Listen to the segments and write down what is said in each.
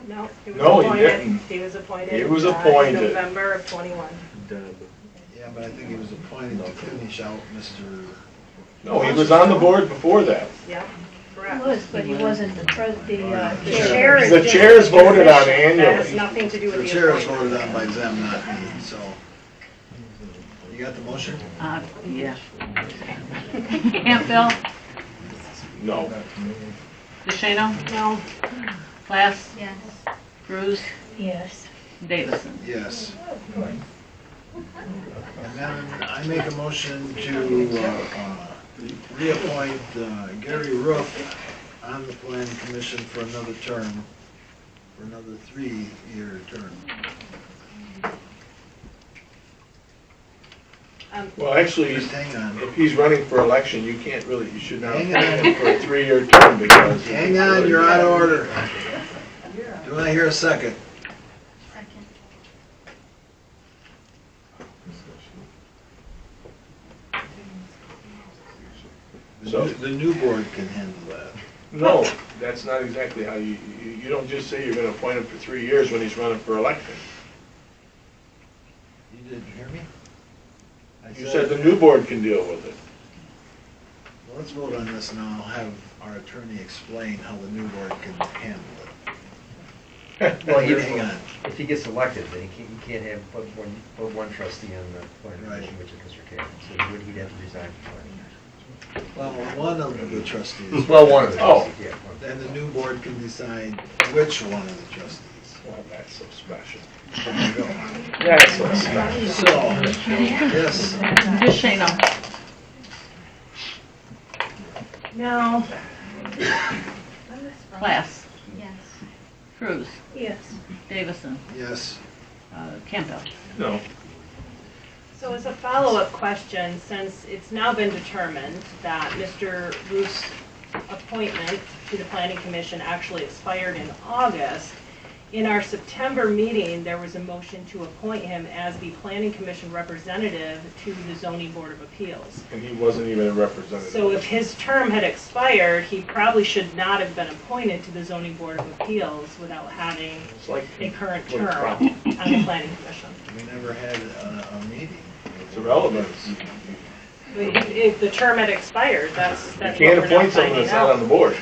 No, he was No, he appointed. didn't. He was appointed. He was In appointed. November of '21. Yeah, but I think he was appointed to finish out Mr. No, he was on the board before that. Yep, He correct. was, but he wasn't the The chair. chair is The just chair's a voted on position. That has annually. nothing to do with The the chair is appointment. voted on by them, not me, so. You got the motion? Yeah. Campbell, No. DeShano, No, Class, Yes. Cruz, Yes. Davison. Yes. And then I make a motion to reappoint Gary Roof on the planning commission for another term, for another 3-year term. Well, actually, Just hang on. if he's running for election, you can't really, you should not Hang appoint on. him for a 3-year term because. Hang on, you're out of order. Do I hear a second? Second. So- The new board can handle that. No, that's not exactly how you don't just say you're gonna appoint him for 3 years when he's running for election. You didn't hear me? I You said the new board can deal with it. Well, let's vote on this and I'll have our attorney explain how the new board can handle it. Well, Hang on. if he gets elected, then he can't have but one trustee on the planning Right. commission, which is Mr. Cavan. So he'd have to resign from planning. Well, one of the trustees. Well, one of the Oh. trustees, yeah. one. Then the new board can decide which one of the trustees. Well, that's so special. There you go. That's so special. So, yes, DeShano, no, Class, Yes. Cruz, yes. Davison, yes, Campbell. No. So as a follow-up question, since it's now been determined that Mr. Roof's appointment to the Planning Commission actually expired in August, in our September meeting, there was a motion to appoint him as the Planning Commission representative to the Zoning Board of Appeals. And he wasn't even a representative. So if his term had expired, he probably should not have been appointed to the Zoning Board of Appeals without having It's like, a current What a term problem. on the Planning Commission. we never had a meeting. it's irrelevant. But if the term had expired, that's You what can't we're now appoint someone finding that's not on out. the board.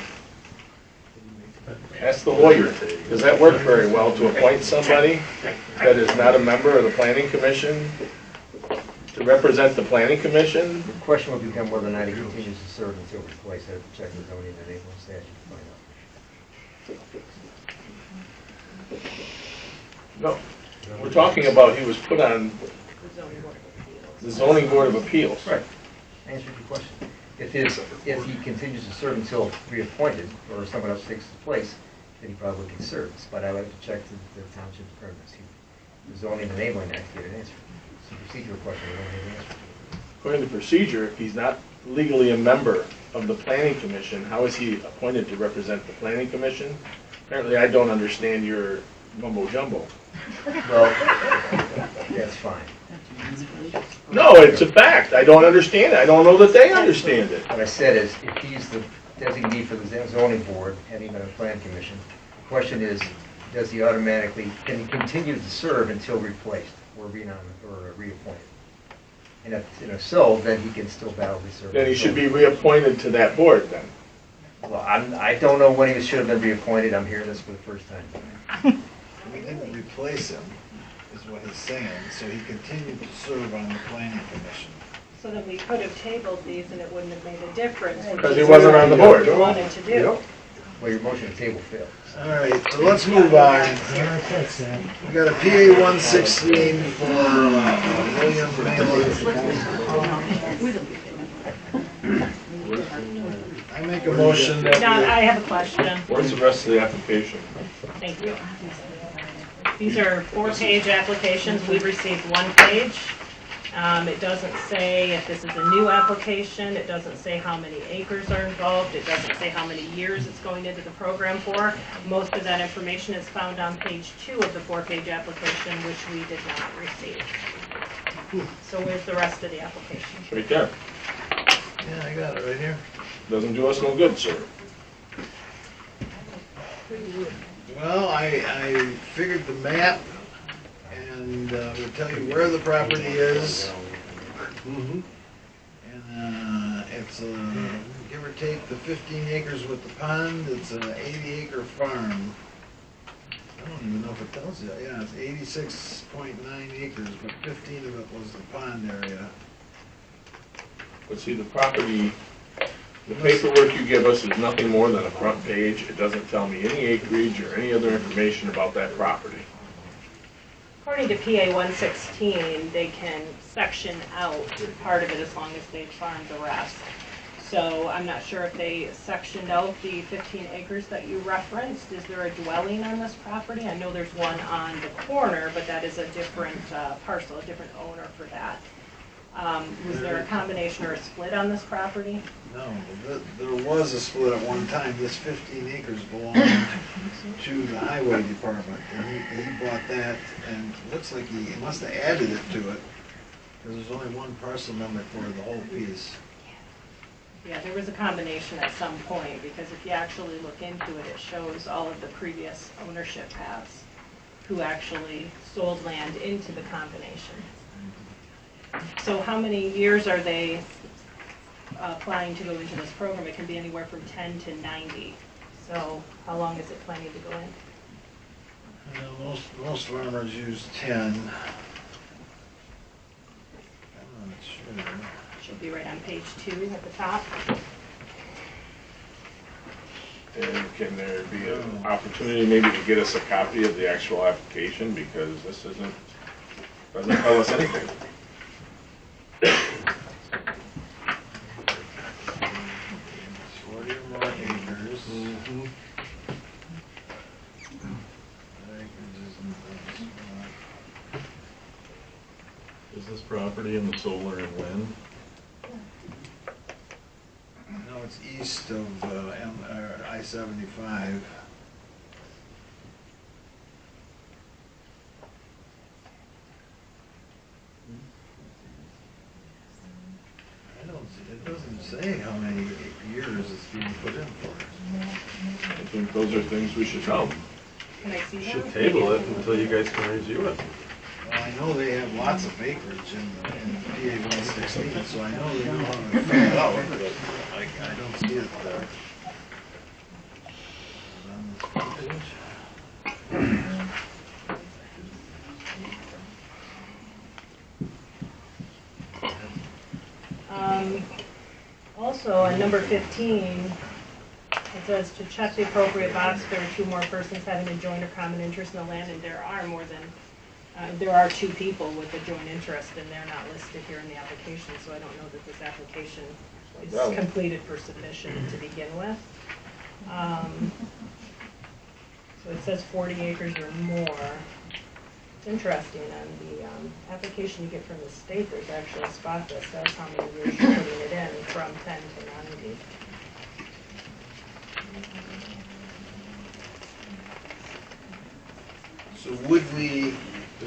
Ask the lawyer. Does that work very well to appoint somebody that is not a member of the planning commission to represent the planning commission? The question would become whether or not he continues to serve until replaced. I have to check the zoning and enabling statute to find out. No. We're talking about he was put on The Zoning Board of Appeals. the zoning board of appeals. Right. Answered your question. If he continues to serve until reappointed, or someone else takes his place, then he probably can serve. But I like to check the township's permits. The zoning and enabling act to get an answer. It's a procedural question, we don't have an answer to. According to procedure, if he's not legally a member of the planning commission, how is he appointed to represent the planning commission? Apparently, I don't understand your mumbo jumbo. Well, that's fine. No, it's a fact. I don't understand it. I don't know that they understand it. What I said is, if he's the designee for the zoning board, and even a plan commission, the question is, does he automatically, can he continue to serve until replaced or reappointed? And if so, then he can still validly serve. Then he should be reappointed to that board then. Well, I don't know when he should have been reappointed. I'm hearing this for the first time. We didn't replace him, is what he's saying, so he continued to serve on the planning commission. So that we could have tabled these and it wouldn't have made a difference. Because he wasn't on the board. What we wanted to do. Well, your motion to table failed. All right, so let's move on. We got a PA 116 for William Bailey. I make a motion that Now, we... I have a question. Where's the rest of the application? Thank you. These are 4-page applications. We've received 1 page. It doesn't say if this is a new application. It doesn't say how many acres are involved. It doesn't say how many years it's going into the program for. Most of that information is found on page 2 of the 4-page application, which we did not receive. So where's the rest of the application? Right there. Yeah, I got it right here. Doesn't do us no good, sir. Do Well, I figured the map and will tell you where the property is. And it's give or take the 15 acres with the pond, it's an 80-acre farm. I don't even know if it tells you. Yeah, it's 86.9 acres, but 15 of it was the pond area. But see, the property, the paperwork you give us is nothing more than a front page. It doesn't tell me any acreage or any other information about that property. According to PA 116, they can section out part of it as long as they farm the rest. So I'm not sure if they sectioned out the 15 acres that you referenced. Is there a dwelling on this property? I know there's one on the corner, but that is a different parcel, a different owner for that. Was there a combination or a split on this property? No, there was a split at one time. This 15 acres belonged to the highway department, and he bought that, and it looks like he must have added it to it, because there's only one parcel number for the whole piece. Yeah, there was a combination at some point, because if you actually look into it, it shows all of the previous ownership paths who actually sold land into the combination. So how many years are they planning to go into this program? It can be anywhere from 10 to 90. So how long is it planning to go in? Most farmers use 10. I'm not sure. Should be right on page 2 at the top. And can there be an opportunity maybe to get us a copy of the actual application, because this doesn't tell us anything. 40 or more acres. Is this property in the solar and wind? No, it's east of I-75. It doesn't say how many years it's being put in for. I think those are things we should know. Can I see that? Should table it until you guys can review it. Well, I know they have lots of acreage in PA 116, so I know they know how to fill it out, but I don't see it there. On this page. Also, on number 15, it says to check the appropriate box if there are 2 more persons having a joint or common interest in the land, and there are more than, there are 2 people with a joint interest, and they're not listed here in the application, so I don't know that this application is completed for submission to begin with. So it says 40 acres or more. It's interesting, on the application you get from the state, there's actually a spot that says how many years you're putting it in, from 10 to 90. So would we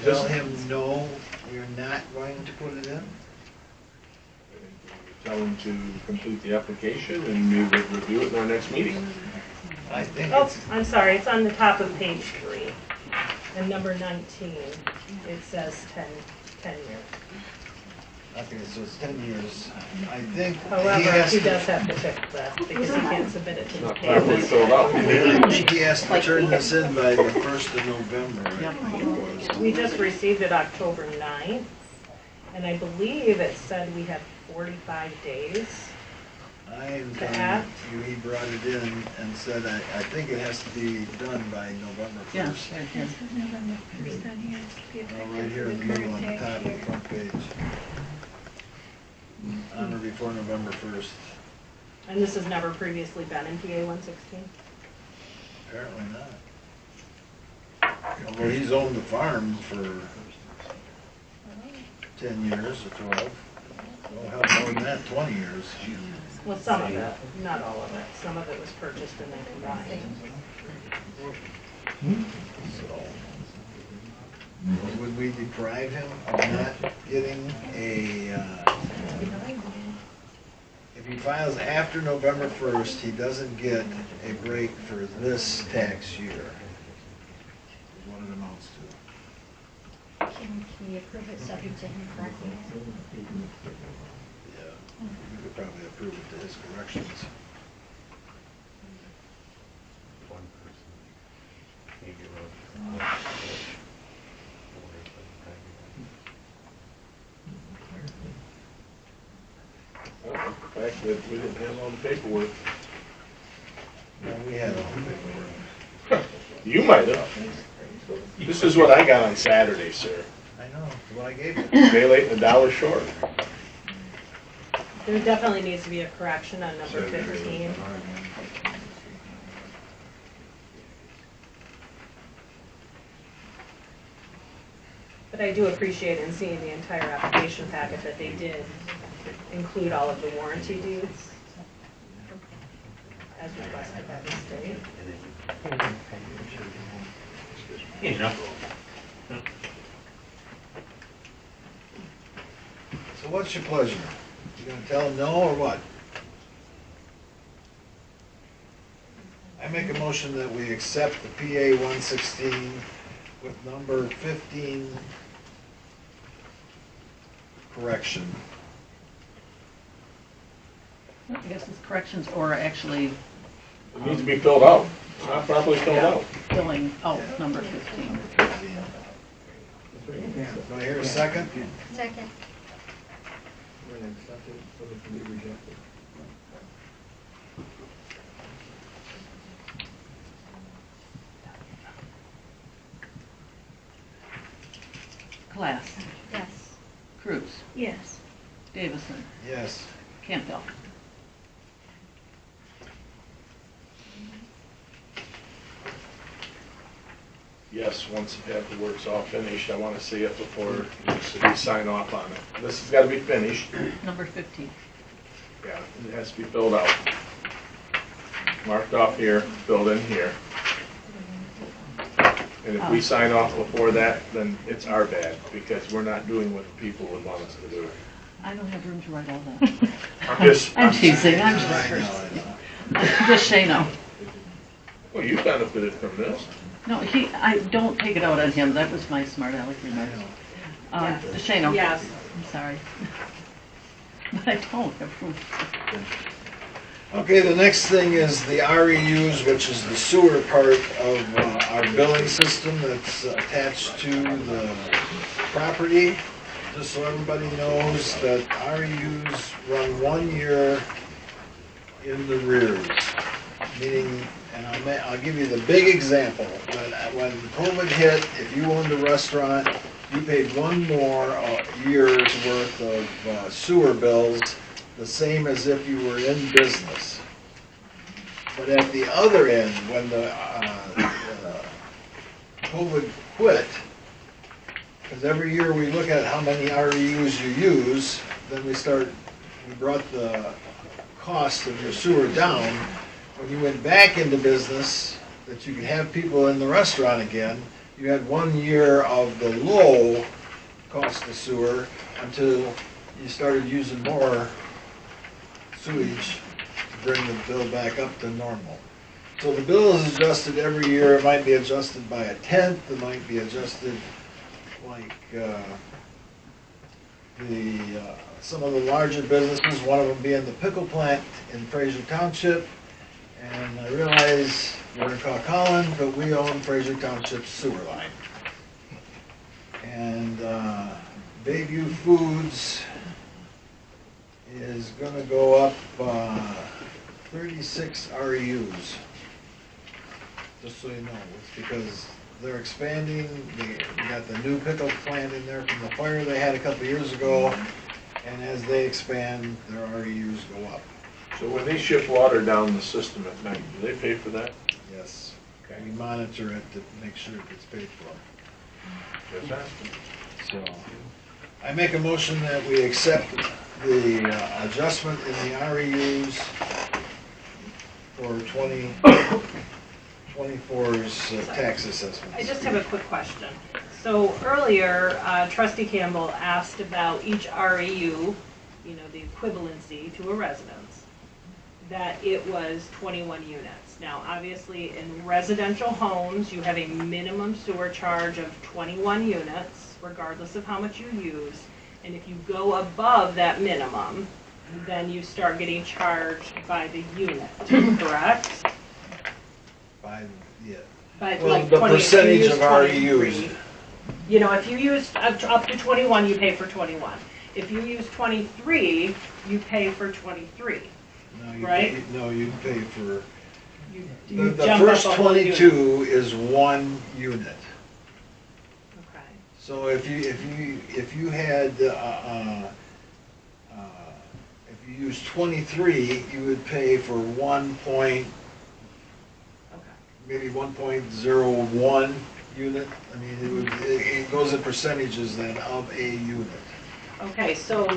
tell him no, we're not going to put it in? Tell them to complete the application, and we would review it in our next meeting. I think Oh, it's, I'm sorry, it's on the top of page 3. And number 19, it says 10 years. okay, so it's 10 years. I think he However, has he to, does have to fix that, because he can't submit it to the Not properly payment. filled out. I think he has to turn this in by the 1st of November, I think it was. We just received it October 9th, and I believe it said we have 45 days. I am To telling act? you, he brought it in and said, I think it has to be done by November Yeah, 1st. right here. November 1st on here. Right here in the middle on the top of the front page. On or before November 1st. And this has never previously been in PA 116? Apparently not. Although he's owned the farm for 10 years or 12. Oh, hell, more than that, 20 years. Well, some of it, not all of it. Some of it was purchased and then combined. So, would we deprive him of not getting a, if he files after November 1st, he doesn't get a break for this tax year. what it amounts to. Can we approve it subject to him correcting it? Yeah, we could probably approve it to his corrections. One person. Maybe The fact that we didn't have all the paperwork. Well, we had all the paperwork. You might have. This is what I got on Saturday, sir. I know, that's what I gave you. Day late and a dollar short. There definitely needs to be a correction on number 15. But I do appreciate in seeing the entire application packet that they did include all of the warranty dues as requested by the state. So what's your pleasure? You gonna tell them no or what? I make a motion that we accept the PA 116 with number 15 correction. I guess it's corrections or actually It needs to be filled out. It's not properly filled out. filling out number 15. Do I hear a second? Second. Class, Yes. Cruz, Yes. Davison, Yes. Campbell. Yes, once the paperwork's all finished, I want to see it before we sign off on it. This has got to be finished. Number 15. Yeah, it has to be filled out. Marked off here, filled in here. And if we sign off before that, then it's our bad, because we're not doing what the people would want us to do. I don't have room to write all that. I'm I'm teasing, I'm Right, just Shano. Well, you benefited from this. No, I don't take it out on him, that was my smart aleck remark. Shano. Yes. I'm sorry. But I don't have room. Okay, the next thing is the REUs, which is the sewer part of our billing system that's attached to the property. Just so everybody knows that REUs run 1 year in the rears. Meaning, and I'll give you the big example. When COVID hit, if you owned a restaurant, you paid one more year's worth of sewer bills, the same as if you were in business. But at the other end, when the COVID quit, because every year we look at how many REUs you use, then we brought the cost of your sewer down. When you went back into business, that you could have people in the restaurant again, you had 1 year of the low cost of sewer until you started using more sewage to bring the bill back up to normal. So the bill is adjusted every year. It might be adjusted by a tenth. It might be adjusted like some of the larger businesses, one of them being the pickle plant in Fraser Township. And I realize we're in Caucaland, but we own Fraser Township's sewer line. And Bayview Foods is gonna go up 36 REUs. Just so you know, it's because they're expanding. They got the new pickle plant in there from the fire they had a couple years ago. And as they expand, their REUs go up. So when they ship water down the system at night, do they pay for that? Yes. Okay. We monitor it to make sure it gets paid for. Just asking. So, I make a motion that we accept the adjustment in the REUs for 2024's tax assessments. I just have a quick question. So earlier, trustee Campbell asked about each REU, the equivalency to a residence, that it was 21 units. units. Now, obviously, in residential homes, you have a minimum sewer charge of 21 units, regardless of how much you use. And if you go above that minimum, then you start getting charged by the unit, correct? Yeah. By Well, like the 20 if you percentage use of REUs. 23. You know, if you use up to 21, you pay for 21. If you use 23, you pay for 23. No, you Right? pay- No, you pay for, You the jump first up a whole unit. 22 is one unit. Okay. So if you had, if you use 23, you would pay for Okay. maybe 1.01 unit. I mean, it goes in percentages then of a unit. Okay, so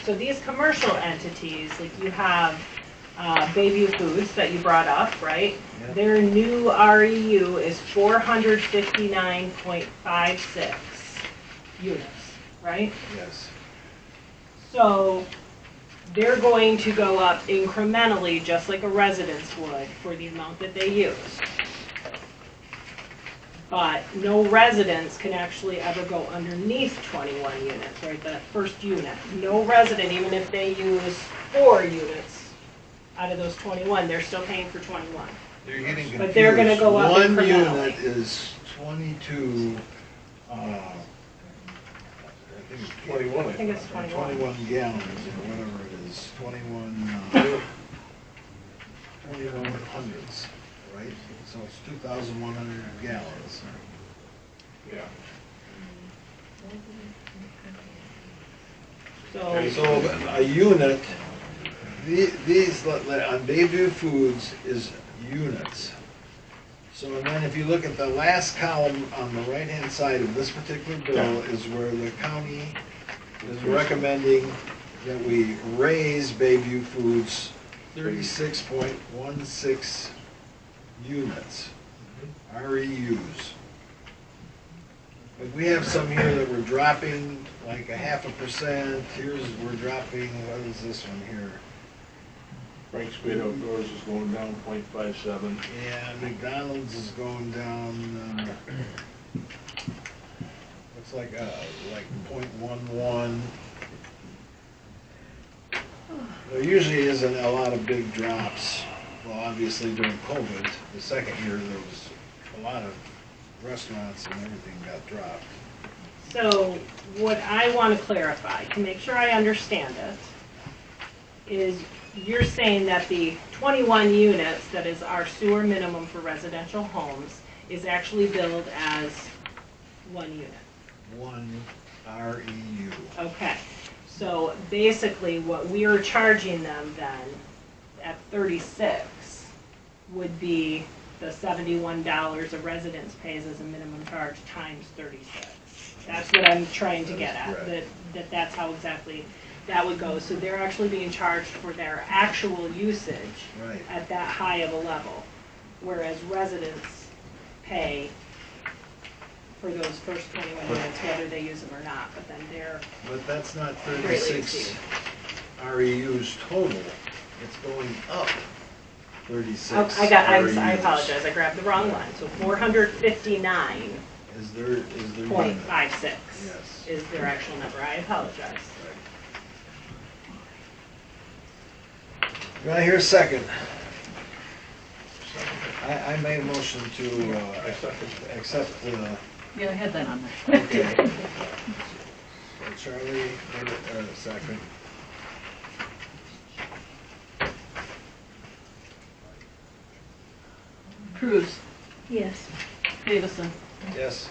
these commercial entities, like you have Bayview Foods that you brought up, right? Yeah. Their new REU is 459.56 units, right? Yes. So they're going to go up incrementally, just like a residence would, for the amount that they use. But no residence can actually ever go underneath 21 units, right, that first unit. No resident, even if they use 4 units out of those 21, they're still paying for 21. They're getting confused. But they're gonna go up One incrementally. unit is 22, I think it's 21, I think it's 21. 21 gallons or whatever it is, 21 hundreds, right? So it's 2,100 gallons. Yeah. So, So a unit, these, on Bayview Foods is units. So and then if you look at the last column on the right-hand side of this particular bill is where the county is recommending that we raise Bayview Foods 36.16 units, REUs. But we have some here that we're dropping like 0.5%. We're dropping, what is this one here? Frank's Great Outdoors is going down 0.57. Yeah, McDonald's is going down, looks like 0.11. There usually isn't a lot of big drops. Well, obviously during COVID, the second year, there was a lot of restaurants and everything got dropped. so what I want to clarify, to make sure I understand it, is you're saying that the 21 units that is our sewer minimum for residential homes is actually billed as one unit. One REU. Okay, so basically what we are charging them then at 36 would be the $71 a residence pays as a minimum charge times 36. That's what I'm trying to get at, Correct. that's how exactly that would go. So they're actually being charged for their actual usage Right. at that high of a level, whereas residents pay for those first 21 units, whether they use them or not, but then they're But that's not greatly 36 exceeded. REUs total. It's going up 36 Oh, I REUs. apologize, I grabbed the wrong one. So 459.56 Is there unit? Yes. is their actual number. I apologize. Do I hear a second? I made a motion to accept the, Yeah, I had that on there. okay. So Charlie, made it, second. Cruz, Yes. Davison, Yes.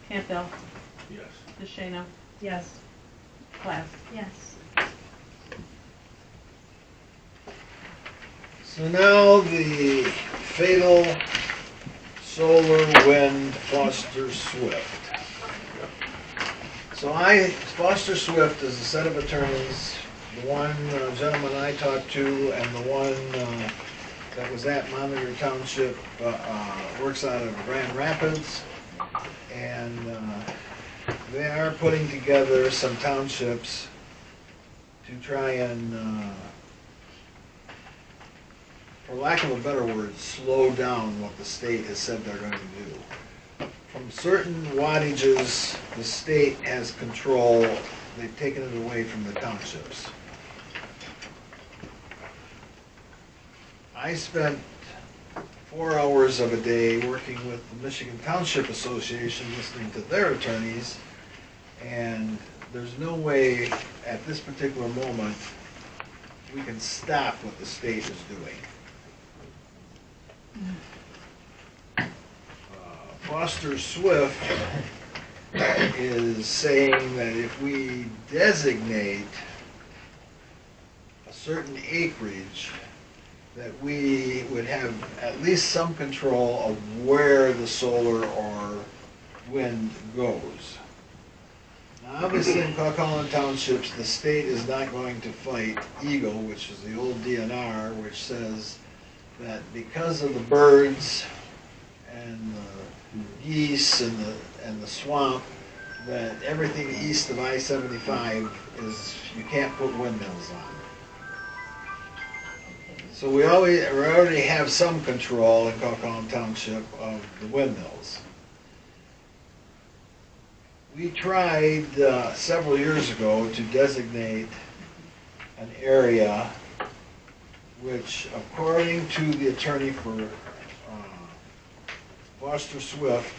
Campbell, Yes. DeShano, Yes. Class. Yes. So now the fatal solar wind Foster Swift. So Foster Swift is a set of attorneys, the one gentleman I talked to and the one that was at Monitor Township, works out of Grand Rapids. And they are putting together some townships to try and for lack of a better word, slow down what the state has said they're going to do. From certain wattages, the state has control, they've taken it away from the townships. I spent 4 hours of a day working with the Michigan Township Association, listening to their attorneys, and there's no way at this particular moment we can stop what the state is doing. Foster Swift is saying that if we designate a certain acreage, that we would have at least some control of where the solar or wind goes. Now, obviously in Caucalan Townships, the state is not going to fight Eagle, which is the old DNR, which says that because of the birds and the geese and the swamp, that everything east of I-75 is, you can't put windmills on. So we already have some control in Caucalan Township of the windmills. We tried several years ago to designate an area which, according to the attorney for Foster Swift,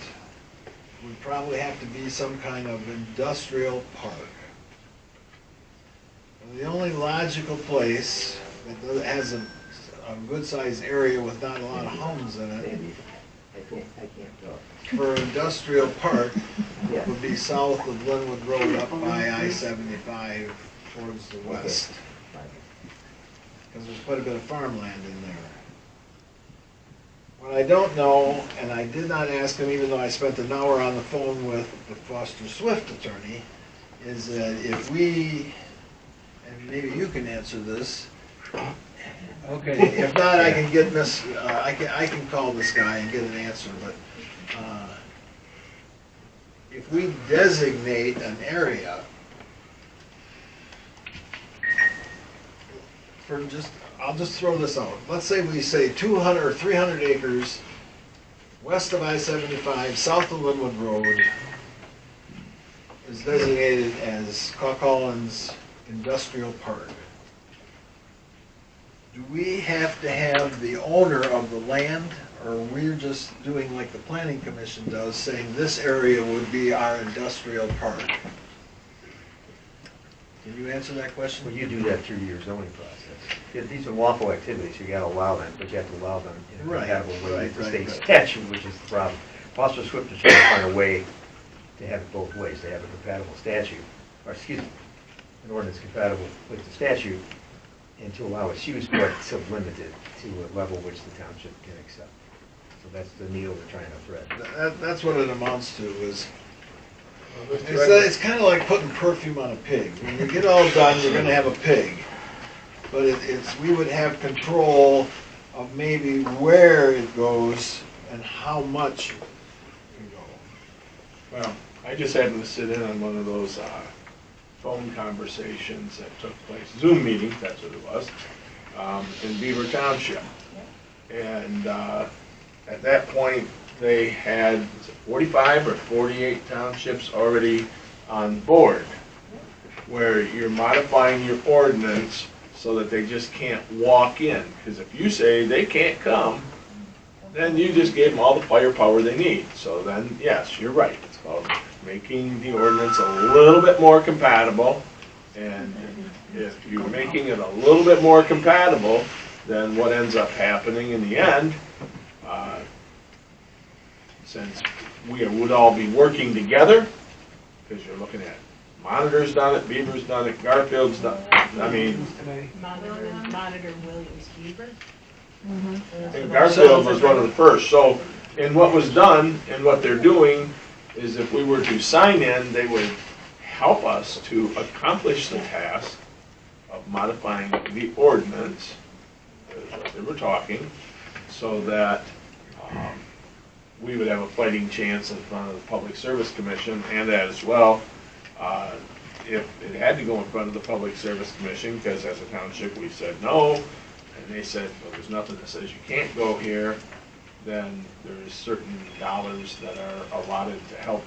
would probably have to be some kind of industrial park. The only logical place that has a good-sized area with not a lot of homes in it for an industrial park would be south of Linwood Road up by I-75 towards the west. Because there's quite a bit of farmland in there. What I don't know, and I did not ask him even though I spent an hour on the phone with the Foster Swift attorney, is that if we, and maybe you can answer this, okay, if not, I can get I can call this guy and get an answer, but if we designate an area for I'll just throw this out. Let's say we say 200 or 300 acres west of I-75, south of Linwood Road is designated as Caucalan's Industrial Park. Do we have to have the owner of the land, or we're just doing like the Planning Commission does, saying this area would be our industrial park? Can you answer that question? Well, you do that through your zoning process. These are lawful activities, you gotta allow them, but you have to allow them in a Right, compatible way with the right, state right. statute, which is the problem. Foster Swift is trying to find a way to have it both ways, to have a compatible statute, or excuse me, an ordinance compatible with the statute, and to allow its use, but still limited to a level which the township can accept. So that's the needle we're trying to thread. That's what it amounts to, is it's kind of like putting perfume on a pig. When you get all done, you're going to have a pig. But we would have control of maybe where it goes and how much can go. Well, I just happened to sit in on one of those phone conversations that took place, Zoom meetings, that's what it was, in Beaver Township. And at that point, they had 45 or 48 townships already on board, where you're modifying your ordinance so that they just can't walk in. Because if you say they can't come, then you just gave them all the firepower they need. So then, yes, you're right. It's called making the ordinance a little bit more compatible. And if you're making it a little bit more compatible, then what ends up happening in the end, since we would all be working together, because you're looking at Monitor's done it, Beaver's done it, Garfield's done it. I mean, Monitor Williams Beaver. and Garfield was one of the first. So, and what was done, and what they're doing, is if we were to sign in, they would help us to accomplish the task of modifying the ordinance, is what they were talking, so that we would have a fighting chance in front of the Public Service Commission, and that as well, if it had to go in front of the Public Service Commission, because as a township we said no, And they said, well, there's nothing that says you can't go here, then there's certain dollars that are allotted to help you.